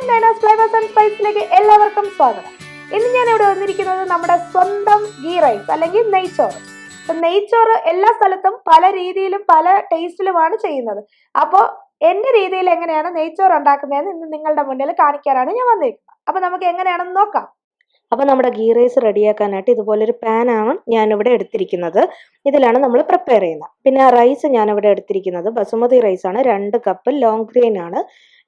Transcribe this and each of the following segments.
welcome Naina's Flavors and Spices-ലേക്ക് എല്ലാവർക്കും സ്വാഗതം. ഇന്ന് ഞാൻ ഇവിടെ വന്നിരിക്കുന്നത് നമ്മുടെ സ്വന്തം ഗീ റൈസ് അല്ലെങ്കിൽ നെയ്ച്ചോറ്. നെയ്ച്ചോറ് എല്ലാ സ്ഥലത്തും പല രീതിയിലും പല ടേസ്റ്റിലുമാണ് ചെയ്യുന്നത്. അപ്പോൾ എൻ്റെ രീതിയിൽ എങ്ങനെയാണ് നെയ്ച്ചോറ് ഉണ്ടാക്കുന്നതെന്ന് ഇന്ന് നിങ്ങളുടെ മുന്നിൽ കാണിക്കാനാണ് ഞാൻ വന്നിരിക്കുന്നത്. അപ്പോൾ നമുക്ക് എങ്ങനെയാണെന്ന് നോക്കാം. അപ്പോൾ നമ്മുടെ ഗീ റൈസ് റെഡിയാക്കാനായിട്ട് ഇതുപോലൊരു പാനാണ് ഞാനിവിടെ എടുത്തിരിക്കുന്നത്. ഇതിലാണ് നമ്മൾ പ്രിപ്പയർ ചെയ്യുന്നത്. പിന്നെ റൈസ് ഞാനിവിടെ എടുത്തിരിക്കുന്നത് ബസുമതി റൈസാണ്, 2 കപ്പ് ലോങ് ഗ്രെയിൻ ആണ്.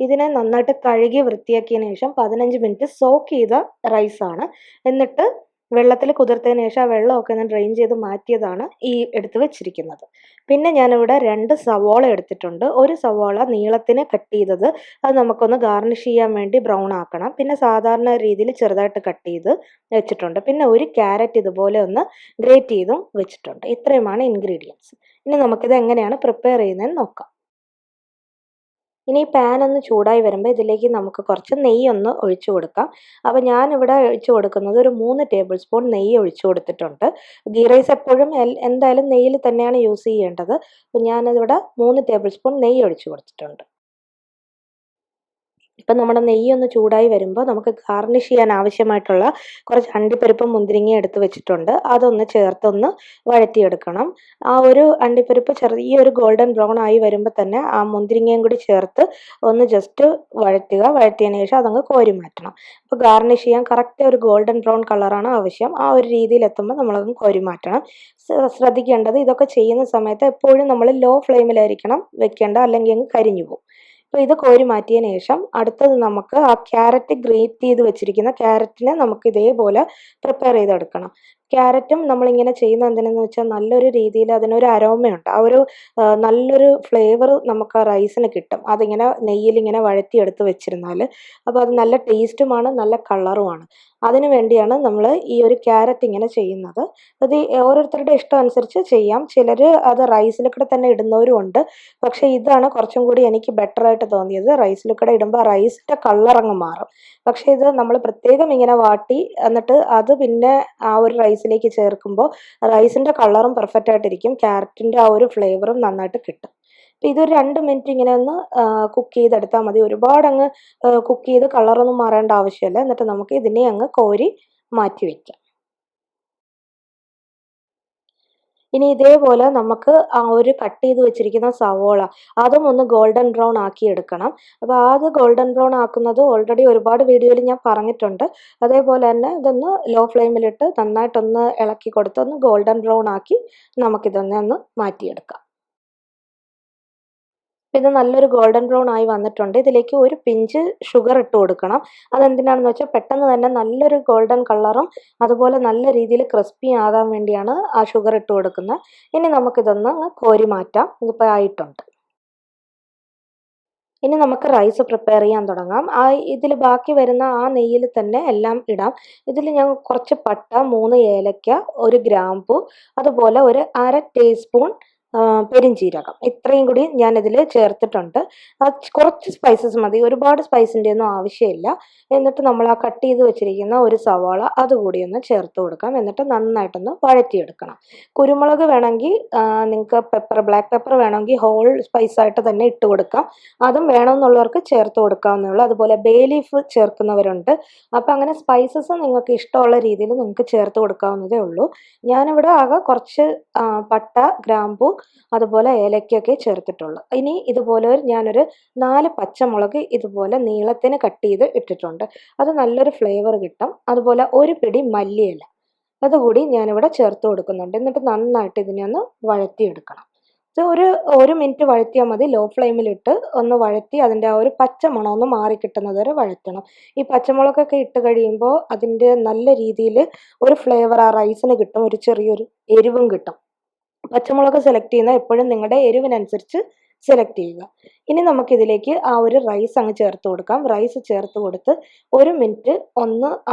ഇതിനെ നന്നായിട്ട് കഴുകി വൃത്തിയാക്കിയതിന് ശേഷം 15 മിനിറ്റ് സോക്ക് ചെയ്ത റൈസാണ്. എന്നിട്ട് വെള്ളത്തിൽ കുതിർത്തതിന് ശേഷം ആ വെള്ളമൊക്കെ ഒന്ന് ഡ്രെയിൻ ചെയ്ത് മാറ്റിയതാണ് ഈ എടുത്ത് വെച്ചിരിക്കുന്നത്. പിന്നെ ഞാനിവിടെ 2 സവാള എടുത്തിട്ടുണ്ട്. ഒരു സവാള നീളത്തിന് കട്ട് ചെയ്തത്, അത് നമുക്കൊന്ന് ഗാർണിഷ് ചെയ്യാൻ വേണ്ടി ബ്രൗൺ ആക്കണം. പിന്നെ സാധാരണ രീതിയിൽ ചെറുതായിട്ട് കട്ട് ചെയ്ത് വെച്ചിട്ടുണ്ട്. പിന്നെ ഒരു ക്യാരറ്റ് ഇതുപോലെ ഒന്ന് ഗ്രേറ്റ് ചെയ്തും വെച്ചിട്ടുണ്ട്. ഇത്രയുമാണ് ഇൻഗ്രീഡിയൻസ്. ഇനി നമുക്കിത് എങ്ങനെയാണ് പ്രിപ്പയർ ചെയ്യുന്നതെന്ന് നോക്കാം. ഇനി ഈ പാൻ ഒന്ന് ചൂടായി വരുമ്പോൾ ഇതിലേക്ക് നമുക്ക് കുറച്ച് നെയ്യ് ഒന്ന് ഒഴിച്ചു കൊടുക്കാം. അപ്പോൾ ഞാനിവിടെ ഒഴിച്ചു കൊടുക്കുന്നത് ഒരു 3 ടേബിൾ സ്പൂൺ നെയ്യ് ഒഴിച്ചു കൊടുത്തിട്ടുണ്ട്. ഗീ റൈസ് എപ്പോഴും എന്തായാലും നെയ്യിൽ തന്നെയാണ് യൂസ് ചെയ്യേണ്ടത്. അപ്പോൾ ഞാനിവിടെ 3 ടേബിൾ സ്പൂൺ നെയ്യ് ഒഴിച്ചു കൊടുത്തിട്ടുണ്ട്. ഇപ്പം നമ്മുടെ നെയ്യ് ഒന്ന് ചൂടായി വരുമ്പോൾ നമുക്ക് ഗാർണിഷ് ചെയ്യാൻ ആവശ്യമായിട്ടുള്ള കുറച്ച് അണ്ടിപ്പരിപ്പും മുന്തിരിങ്ങയും എടുത്ത് വെച്ചിട്ടുണ്ട്. അതൊന്ന് ചേർത്തൊന്ന് വഴറ്റിയെടുക്കണം. ആ ഒരു അണ്ടിപ്പരിപ്പ് ചെറിയൊരു ഗോൾഡൻ ബ്രൗൺ ആയി വരുമ്പോൾ തന്നെ ആ മുന്തിരിങ്ങയും കൂടി ചേർത്ത് ഒന്ന് ജസ്റ്റ് വഴറ്റിയതിന് ശേഷം അതങ്ങ് കോരി മാറ്റണം. അപ്പോൾ ഗാർണിഷ് ചെയ്യാൻ കറക്റ്റ് ഒരു ഗോൾഡൻ ബ്രൗൺ കളറാണ് ആവശ്യം. ആ ഒരു രീതിയിൽ എത്തുമ്പോൾ നമ്മളതൊന്ന് കോരി മാറ്റണം. ശ്രദ്ധിക്കേണ്ടത്, ഇതൊക്കെ ചെയ്യുന്ന സമയത്ത് എപ്പോഴും നമ്മൾ ലോ ഫ്ലെയിമിലായിരിക്കണം വെക്കേണ്ട, അല്ലെങ്കിൽ അങ്ങ് കരിഞ്ഞു പോകും. അപ്പോൾ ഇത് കോരി മാറ്റിയതിന് ശേഷം അടുത്തത് നമുക്ക് ആ ക്യാരറ്റ് ഗ്രേറ്റ് ചെയ്ത് വെച്ചിരിക്കുന്ന ക്യാരറ്റിനെ നമുക്ക് ഇതേപോലെ പ്രിപ്പയർ ചെയ്തെടുക്കണം. ക്യാരറ്റും നമ്മളിങ്ങനെ ചെയ്യുന്ന എന്തിനെന്ന് വെച്ചാൽ നല്ലൊരു രീതിയിൽ അതിനൊരു അരോമയുണ്ട്. ആ ഒരു നല്ലൊരു ഫ്ലേവർ നമുക്ക് ആ റൈസിന് കിട്ടും. അതിങ്ങനെ നെയ്യിലിങ്ങനെ വഴറ്റിയെടുത്ത് വെച്ചിരുന്നാൽ അപ്പോൾ അത് നല്ല ടേസ്റ്റുമാണ്, നല്ല കളറുമാണ്. അതിന് വേണ്ടിയാണ് നമ്മൾ ഈ ഒരു ക്യാരറ്റ് ഇങ്ങനെ ചെയ്യുന്നത്. അത് ഓരോരുത്തരുടെ ഇഷ്ടം അനുസരിച്ച് ചെയ്യാം. ചിലർ അത് റൈസിലൂടെ തന്നെ ഇടുന്നവരും ഉണ്ട്. പക്ഷേ ഇതാണ് കുറച്ചും കൂടി എനിക്ക് ബെറ്റർ ആയിട്ട് തോന്നിയത്. റൈസിലൂടെ ഇടുമ്പോൾ ആ റൈസിൻ്റെ കളർ അങ്ങ് മാറും. പക്ഷേ ഇത് നമ്മൾ പ്രത്യേകം ഇങ്ങനെ വാട്ടി എന്നിട്ട് അത് പിന്നെ ആ ഒരു റൈസിലേക്ക് ചേർക്കുമ്പോൾ റൈസിൻ്റെ കളറും പെർഫെക്റ്റ് ആയിട്ടിരിക്കും. ക്യാരറ്റിൻ്റെ ആ ഒരു ഫ്ലേവറും നന്നായിട്ട് കിട്ടും. അപ്പോൾ ഇതൊരു 2 മിനിറ്റ് ഇങ്ങനെ ഒന്ന് കുക്ക് ചെയ്തെടുത്താൽ മതി. ഒരുപാട് അങ്ങ് കുക്ക് ചെയ്ത് കളറൊന്നും മാറേണ്ട ആവശ്യമില്ല. എന്നിട്ട് നമുക്ക് ഇതിനെ അങ്ങ് കോരി മാറ്റി വയ്ക്കാം. ഇനി ഇതേപോലെ നമുക്ക് ആ ഒരു കട്ട് ചെയ്ത് വെച്ചിരിക്കുന്ന സവോള അതും ഒന്ന് ഗോൾഡൻ ബ്രൗൺ ആക്കി എടുക്കണം. അപ്പോൾ അത് ഗോൾഡൻ ബ്രൗൺ ആക്കുന്നത് ഓൾറെഡി ഒരുപാട് വീഡിയോയിൽ ഞാൻ പറഞ്ഞിട്ടുണ്ട്. അതേപോലെ തന്നെ ഇതൊന്ന് ലോ ഫ്ലെയിമിലിട്ട് നന്നായിട്ടൊന്ന് ഇളക്കി കൊടുത്ത് ഒന്ന് ഗോൾഡൻ ബ്രൗൺ ആക്കി നമുക്കിതൊന്നെ ഒന്ന് മാറ്റിയെടുക്കാം. ഇത് നല്ലൊരു ഗോൾഡൻ ബ്രൗൺ ആയി വന്നിട്ടുണ്ട്. ഇതിലേക്ക് ഒരു പിഞ്ച് ഷുഗർ ഇട്ട് കൊടുക്കണം. അതെന്തിനാണെന്ന് വെച്ചാൽ പെട്ടെന്ന് തന്നെ നല്ലൊരു ഗോൾഡൻ കളറും അതുപോലെ നല്ല രീതിയിൽ ക്രിസ്പി ആകാൻ വേണ്ടിയാണ് ആ ഷുഗർ ഇട്ട് കൊടുക്കുന്നത്. ഇനി നമുക്കിതൊന്ന് കോരി മാറ്റാം. ഇതിപ്പോൾ ആയിട്ടുണ്ട്. ഇനി നമുക്ക് റൈസ് പ്രിപ്പയർ ചെയ്യാൻ തുടങ്ങാം. ഇതിൽ ബാക്കി വരുന്ന ആ നെയ്യിൽ തന്നെ എല്ലാം ഇടാം. ഇതിൽ ഞാൻ കുറച്ച് പട്ട, 3 ഏലക്ക, 1 ഗ്രാമ്പു, അതുപോലെ ഒരു 1/2 ടീസ്പൂൺ പെരിഞ്ജീരകം, ഇത്രയും കൂടി ഞാനിതിൽ ചേർത്തിട്ടുണ്ട്. കുറച്ച് സ്പൈസസ് മതി, ഒരുപാട് സ്പൈസിൻ്റെ ഒന്നും ആവശ്യമില്ല. എന്നിട്ട് നമ്മൾ ആ കട്ട് ചെയ്ത് വെച്ചിരിക്കുന്ന ഒരു സവാള അതുകൂടി ഒന്ന് ചേർത്ത് കൊടുക്കാം. എന്നിട്ട് നന്നായിട്ടൊന്ന് വഴറ്റിയെടുക്കണം. കുരുമുളക് വേണമെങ്കിൽ നിങ്ങൾക്ക് ബ്ലാക്ക് പെപ്പർ വേണമെങ്കിൽ ഹോൾ സ്പൈസായിട്ട് തന്നെ ഇട്ട് കൊടുക്കാം. അതും വേണമെന്നുള്ളവർക്ക് ചേർത്ത് കൊടുക്കാവുന്നേ ഉള്ളൂ. അതുപോലെ ബേ ലീഫ് ചേർക്കുന്നവരുണ്ട്. അപ്പോൾ അങ്ങനെ സ്പൈസസ് നിങ്ങൾക്ക് ഇഷ്ടമുള്ള രീതിയിൽ നിങ്ങൾക്ക് ചേർത്ത് കൊടുക്കാവുന്നതേ ഉള്ളൂ. ഞാനിവിടെ ആകെ കുറച്ച് പട്ട, ഗ്രാമ്പു, അതുപോലെ ഏലക്കൊക്കെ ചേർത്തിട്ടുള്ളൂ. ഇനി ഇതുപോലെ ഞാനൊരു 4 പച്ചമുളക് ഇതുപോലെ നീളത്തിന് കട്ട് ചെയ്ത് ഇട്ടിട്ടുണ്ട്. അത് നല്ലൊരു ഫ്ലേവർ കിട്ടും. അതുപോലെ ഒരു പിടി മല്ലിയില അതുകൂടി ഞാനിവിടെ ചേർത്ത് കൊടുക്കുന്നുണ്ട്. എന്നിട്ട് നന്നായിട്ട് ഇതിനെ ഒന്ന് വഴറ്റിയെടുക്കണം. ഇത് ഒരു മിനിറ്റ് വഴറ്റിയാൽ മതി. ലോ ഫ്ലെയിമിലിട്ട് ഒന്ന് വഴറ്റി അതിൻ്റെ ആ ഒരു പച്ച മണം ഒന്ന് മാറിക്കിട്ടുന്നത് വരെ വഴറ്റണം. ഈ പച്ചമുളകൊക്കെ ഇട്ട് കഴിയുമ്പോൾ അതിൻ്റെ നല്ല രീതിയിൽ ഒരു ഫ്ലേവർ ആ റൈസിന് കിട്ടും. ഒരു ചെറിയൊരു എരിവും കിട്ടും. പച്ചമുളക് സെലക്ട് ചെയ്യുന്ന എപ്പോഴും നിങ്ങളുടെ എരിവിനനുസരിച്ച് സെലക്ട് ചെയ്യുക. ഇനി നമുക്കിതിലേക്ക് ആ ഒരു റൈസ് അങ്ങ് ചേർത്ത് കൊടുക്കാം. റൈസ് ചേർത്ത് കൊടുത്ത് 1 മിനിറ്റ്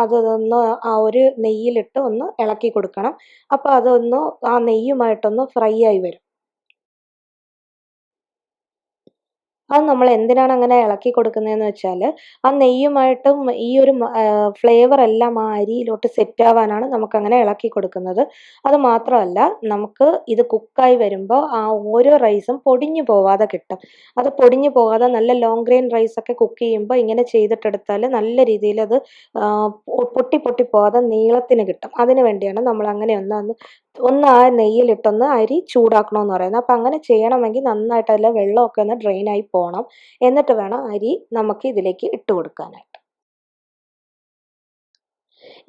അതൊന്ന് ആ ഒരു നെയ്യിലിട്ട് ഒന്ന് ഇളക്കി കൊടുക്കണം. അപ്പോൾ അതൊന്ന് ആ നെയ്യുമായിട്ടൊന്ന് ഫ്രൈ ആയി വരും. അത് നമ്മൾ എന്തിനാണ് അങ്ങനെ ഇളക്കി കൊടുക്കുന്നതെന്ന് വെച്ചാൽ ആ നെയ്യുമായിട്ടും ഈ ഒരു ഫ്ലേവർ എല്ലാം ആ അരിയിലോട്ട് സെറ്റ് ആവാനാണ് നമുക്കങ്ങനെ ഇളക്കി കൊടുക്കുന്നത്. അത് മാത്രമല്ല നമുക്ക് ഇത് കുക്കായി വരുമ്പോൾ ആ ഓരോ റൈസും പൊടിഞ്ഞു പോവാതെ കിട്ടും. അത് പൊടിഞ്ഞു പോകാതെ നല്ല ലോങ് ഗ്രെയിൻ റൈസൊക്കെ കുക്ക് ചെയ്യുമ്പോൾ ഇങ്ങനെ ചെയ്തിട്ടെടുത്താൽ നല്ല രീതിയിൽ അത് പൊട്ടി പൊട്ടി പോകാതെ നീളത്തിന് കിട്ടും. അതിന് വേണ്ടിയാണ് നമ്മൾ അങ്ങനെ ഒന്ന് ആ നെയ്യിലിട്ടൊന്ന് അരി ചൂടാക്കണമെന്ന് പറയുന്നത്. അപ്പം അങ്ങനെ ചെയ്യണമെങ്കിൽ നന്നായിട്ട് അതിലെ വെള്ളമൊക്കെ ഒന്ന് ഡ്രെയിൻ ആയി പോകണം. എന്നിട്ട് വേണം അരി നമുക്ക് ഇതിലേക്ക് ഇട്ട് കൊടുക്കാനായിട്ട്.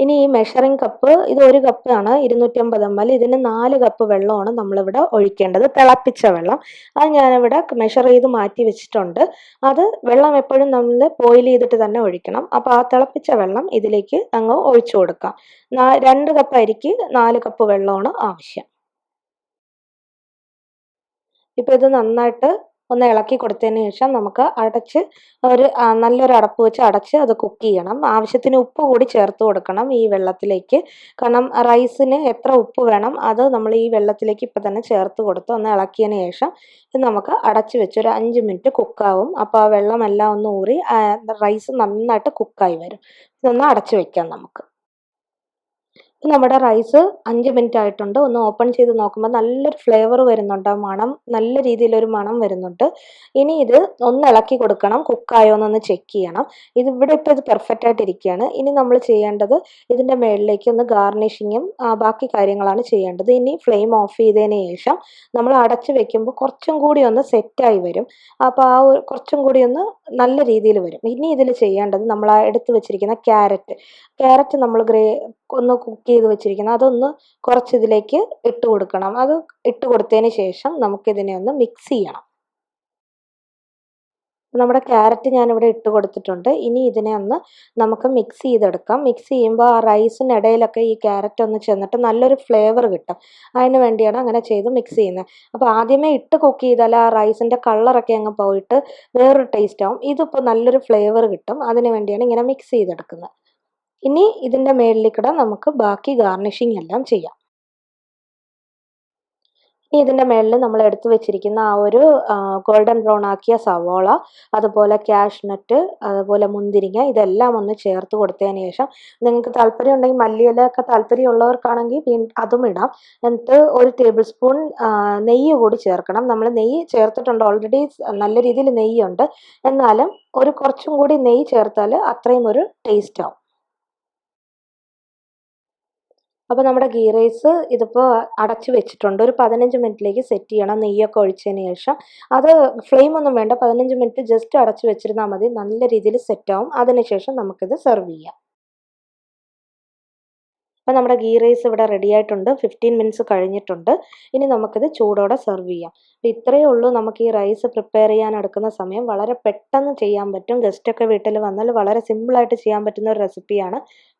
ഇനി ഈ മെഷറിംഗ് കപ്പ് ഇത് 1 കപ്പാണ് 250 ml. ഇതിന് 4 കപ്പ് വെള്ളമാണ് നമ്മളിവിടെ ഒഴിക്കേണ്ടത്, തിളപ്പിച്ച വെള്ളം. അത് ഞാനിവിടെ മെഷർ ചെയ്ത് മാറ്റി വെച്ചിട്ടുണ്ട്. അത് വെള്ളം എപ്പോഴും നമ്മൾ ബോയിൽ ചെയ്തിട്ട് തന്നെ ഒഴിക്കണം. അപ്പോൾ ആ തിളപ്പിച്ച വെള്ളം ഇതിലേക്ക് അങ്ങ് ഒഴിച്ചു കൊടുക്കാം. 2 കപ്പ് അരിക്ക് 4 കപ്പ് വെള്ളമാണ് ആവശ്യം. ഇപ്പോൾ ഇത് നന്നായിട്ട് ഒന്ന് ഇളക്കി കൊടുത്തതിന് ശേഷം നമുക്ക് അടച്ച് നല്ലൊരു അടപ്പ് വെച്ച് അടച്ച് അത് കുക്ക് ചെയ്യണം. ആവശ്യത്തിന് ഉപ്പ് കൂടി ചേർത്ത് കൊടുക്കണം ഈ വെള്ളത്തിലേക്ക്. കാരണം റൈസിന് എത്ര ഉപ്പ് വേണം അത് നമ്മൾ ഈ വെള്ളത്തിലേക്ക് ഇപ്പം തന്നെ ചേർത്ത് കൊടുത്ത് ഒന്ന് ഇളക്കിയതിന് ശേഷം ഇത് നമുക്ക് അടച്ച് വെച്ച് ഒരു 5 മിനിറ്റ് കുക്കാവും. അപ്പോൾ ആ വെള്ളമെല്ലാം ഒന്ന് ഊറി റൈസ് നന്നായിട്ട് കുക്കായി വരും. ഇതൊന്ന് അടച്ച് വെക്കാം നമുക്ക്. നമ്മുടെ റൈസ് 5 മിനിറ്റ് ആയിട്ടുണ്ട്. ഒന്ന് ഓപ്പൺ ചെയ്ത് നോക്കുമ്പോൾ നല്ലൊരു ഫ്ലേവർ വരുന്നുണ്ട്. ആ മണം നല്ല രീതിയിലൊരു മണം വരുന്നുണ്ട്. ഇനി ഇത് ഒന്ന് ഇളക്കി കൊടുക്കണം, കുക്കായോ എന്നൊന്ന് ചെക്ക് ചെയ്യണം. ഇവിടെ ഇപ്പോൾ ഇത് പെർഫെക്റ്റ് ആയിട്ട് ഇരിക്കുകയാണ്. ഇനി നമ്മൾ ചെയ്യേണ്ടത് ഇതിൻ്റെ മുകളിലേക്ക് ഒന്ന് ഗാർണിഷിങ്ങും ബാക്കി കാര്യങ്ങളാണ് ചെയ്യേണ്ടത്. ഇനി ഫ്ലെയിം ഓഫ് ചെയ്തതിന് ശേഷം നമ്മൾ അടച്ച് വെക്കുമ്പോൾ കുറച്ചും കൂടി ഒന്ന് സെറ്റായി വരും. അപ്പോൾ ആ കുറച്ചും കൂടി ഒന്ന് നല്ല രീതിയിൽ വരും. ഇനി ഇതിൽ ചെയ്യേണ്ടത് നമ്മൾ എടുത്ത് വെച്ചിരിക്കുന്ന ക്യാരറ്റ് നമ്മൾ ഒന്ന് കുക്ക് ചെയ്ത് വെച്ചിരിക്കുന്നത് അതൊന്ന് കുറച്ച് ഇതിലേക്ക് ഇട്ട് കൊടുക്കണം. അത് ഇട്ട് കൊടുത്തതിന് ശേഷം നമുക്കിതിനെ ഒന്ന് മിക്സ് ചെയ്യണം. നമ്മുടെ ക്യാരറ്റ് ഞാനിവിടെ ഇട്ട് കൊടുത്തിട്ടുണ്ട്. ഇനി ഇതിനെ ഒന്ന് നമുക്ക് മിക്സ് ചെയ്തെടുക്കാം. മിക്സ് ചെയ്യുമ്പോൾ ആ റൈസിനിടയിലൊക്കെ ഈ ക്യാരറ്റ് ഒന്ന് ചെന്നിട്ട് നല്ലൊരു ഫ്ലേവർ കിട്ടും. അതിന് വേണ്ടിയാണ് അങ്ങനെ ചെയ്ത് മിക്സ് ചെയ്യുന്നത്. അപ്പോൾ ആദ്യമേ ഇട്ട് കുക്ക് ചെയ്താൽ ആ റൈസിൻ്റെ കളറൊക്കെ അങ്ങ് പോയിട്ട് വേറൊരു ടേസ്റ്റ് ആവും. ഇതിപ്പോൾ നല്ലൊരു ഫ്ലേവർ കിട്ടും. അതിന് വേണ്ടിയാണ് ഇങ്ങനെ മിക്സ് ചെയ്തെടുക്കുന്നത്. ഇനി ഇതിൻ്റെ മുകളിലേക്കൂടെ നമുക്ക് ബാക്കി ഗാർണിഷിംഗ് എല്ലാം ചെയ്യാം. ഇനി ഇതിൻ്റെ മുകളിൽ നമ്മൾ എടുത്തു വെച്ചിരിക്കുന്ന ആ ഒരു ഗോൾഡൻ ബ്രൗൺ ആക്കിയ സവോള, അതുപോലെ കാഷ്നട്ട്, അതുപോലെ മുന്തിരിങ്ങ ഇതെല്ലാം ഒന്ന് ചേർത്ത് കൊടുത്തതിന് ശേഷം നിങ്ങൾക്ക് താല്പര്യം ഉണ്ടെങ്കിൽ മല്ലിയില ഒക്കെ താല്പര്യമുള്ളവർക്കാണെങ്കിൽ അതും ഇടാം. എന്നിട്ട് 1 ടേബിൾ സ്പൂൺ നെയ്യ് കൂടി ചേർക്കണം. നമ്മൾ നെയ്യ് ചേർത്തിട്ടുണ്ട്, ഓൾറെഡി നല്ല രീതിയിൽ നെയ്യുണ്ട്. എന്നാലും കുറച്ചും കൂടി നെയ്യ് ചേർത്താൽ അത്രയും ഒരു ടേസ്റ്റ് ആവും. അപ്പോൾ നമ്മുടെ ഗീ റൈസ് ഇതിപ്പോൾ അടച്ചു വെച്ചിട്ടുണ്ട്. ഒരു 15 മിനിറ്റിലേക്ക് സെറ്റ് ചെയ്യണം നെയ്യൊക്കെ ഒഴിച്ചതിന് ശേഷം. അത് ഫ്ലെയിം ഒന്നും വേണ്ട, 15 മിനിറ്റ് ജസ്റ്റ് അടച്ചു വെച്ചിരുന്നാൽ മതി. നല്ല രീതിയിൽ സെറ്റാവും. അതിനുശേഷം നമുക്കിത് സെർവ് ചെയ്യാം. അപ്പോൾ നമ്മുടെ ഗീ റൈസ് ഇവിടെ റെഡി ആയിട്ടുണ്ട്. 15 മിനിറ്റ്സ് കഴിഞ്ഞിട്ടുണ്ട്. ഇനി നമുക്കിത് ചൂടോടെ സെർവ് ചെയ്യാം. അപ്പോൾ ഇത്രയേ ഉള്ളൂ നമുക്ക് ഈ റൈസ് പ്രിപ്പയർ ചെയ്യാൻ എടുക്കുന്ന സമയം. വളരെ പെട്ടെന്ന് ചെയ്യാൻ പറ്റും. ഗസ്റ്റൊക്കെ വീട്ടിൽ വന്നാൽ വളരെ സിമ്പിളായിട്ട് ചെയ്യാൻ പറ്റുന്ന ഒരു റെസിപ്പിയാണ്.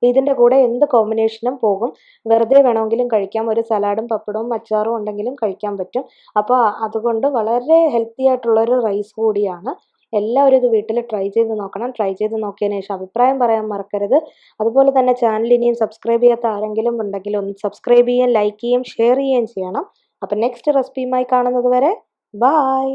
ഇതിൻ്റെ കൂടെ എന്ത് കോമ്പിനേഷനും പോകും. വെറുതെ വേണമെങ്കിലും കഴിക്കാം. ഒരു സലാഡും പപ്പടവും അച്ചാറും ഉണ്ടെങ്കിലും കഴിക്കാൻ പറ്റും. അപ്പോൾ അതുകൊണ്ട് വളരെ ഹെൽത്തി ആയിട്ടുള്ളൊരു റൈസ് കൂടിയാണ്. എല്ലാവരും ഇത് വീട്ടിൽ ട്രൈ ചെയ്ത് നോക്കണം. ട്രൈ ചെയ്ത് നോക്കിയതിന് ശേഷം അഭിപ്രായം പറയാൻ മറക്കരുത്. അതുപോലെ തന്നെ ചാനൽ ഇനിയും സബ്സ്ക്രൈബ് ചെയ്യാത്ത ആരെങ്കിലും ഉണ്ടെങ്കിൽ ഒന്ന് സബ്സ്ക്രൈബ് ചെയ്യുകയും ലൈക്ക് ചെയ്യുകയും ഷെയർ ചെയ്യുകയും ചെയ്യണം. അപ്പം നെക്സ്റ്റ് റെസിപ്പിയുമായി കാണുന്നത് വരെ ബായ്.